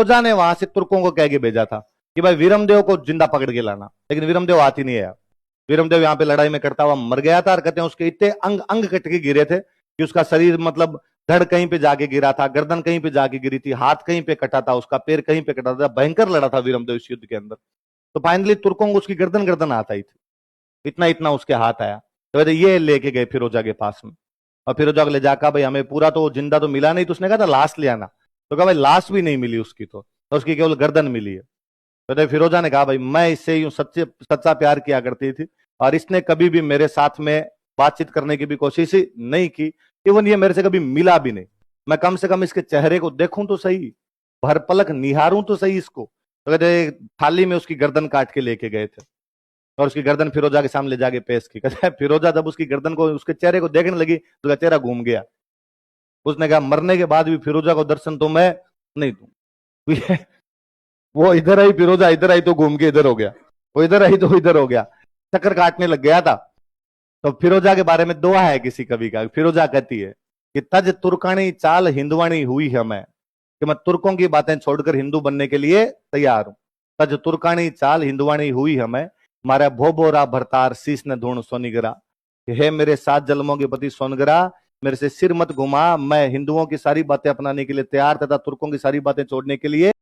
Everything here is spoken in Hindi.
फिरोजा ने वहां से तुर्कों को कह के भेजा था कि भाई वीरमदेव को जिंदा पकड़ के लाना, लेकिन वीरमदेव हाथ ही नहीं आया। वीरमदेव यहाँ पे लड़ाई में करता हुआ मर गया था, और कहते हैं उसके इतने अंग अंग कट के गिरे थे कि उसका शरीर मतलब धड़ कहीं पे जाके गिरा था, गर्दन कहीं पे जाके गिरी थी, हाथ कहीं पे कटा था, उसका पैर कहीं पे कटा था। भयंकर लड़ा था वीरमदेव इस युद्ध के अंदर। तो फाइनली तुर्कों को उसकी गर्दन गर्दन हाथ आई थी, इतना इतना उसके हाथ आया। तो कहते ये लेके गए फिरोजा के पास में, और फिरोजा को ले जाकर भाई हमें पूरा तो जिंदा तो मिला नहीं, तो उसने कहा था लाश ले आना। तो कहा भाई लाश भी नहीं मिली उसकी, तो उसकी केवल गर्दन मिली है। तो फिरोजा ने कहा भाई मैं इससे यूं सच्चे सच्चा प्यार किया करती थी, और इसने कभी भी मेरे साथ में बातचीत करने की भी कोशिश ही नहीं की, इवन ये मेरे से कभी मिला भी नहीं। मैं कम से कम इसके चेहरे को देखूं तो सही, भर पलक निहारूं तो सही इसको। तो कहते थाली में उसकी गर्दन काट के लेके गए थे, और उसकी गर्दन फिरोजा के सामने जाके पेश की। कहते हैं फिरोजा जब उसकी गर्दन को, उसके चेहरे को देखने लगी तो उसका चेहरा घूम गया। उसने कहा मरने के बाद भी फिरोजा को दर्शन तो मैं नहीं दूं। वो इधर आई, फिरोजा इधर आई तो घूम के इधर हो गया, वो इधर आई तो इधर हो गया, चक्कर काटने लग गया था। तो फिरोजा के बारे में दोहा है किसी कवि का। फिरोजा कहती है कि तज तुर्कानी चाल हिंदवाणी हुई है मैं, कि मैं तुर्कों की बातें छोड़कर हिंदू बनने के लिए तैयार हूं। तज तुर्कानी चाल हिंदवाणी हुई है मैं, मारा भोबोरा भरतार शीश ने धूण सोनिगरा। हे मेरे 7 जन्मों के पति सोनगरा, मेरे से सिर मत घुमा, मैं हिंदुओं की सारी बातें अपनाने के लिए तैयार तथा तुर्कों की सारी बातें छोड़ने के लिए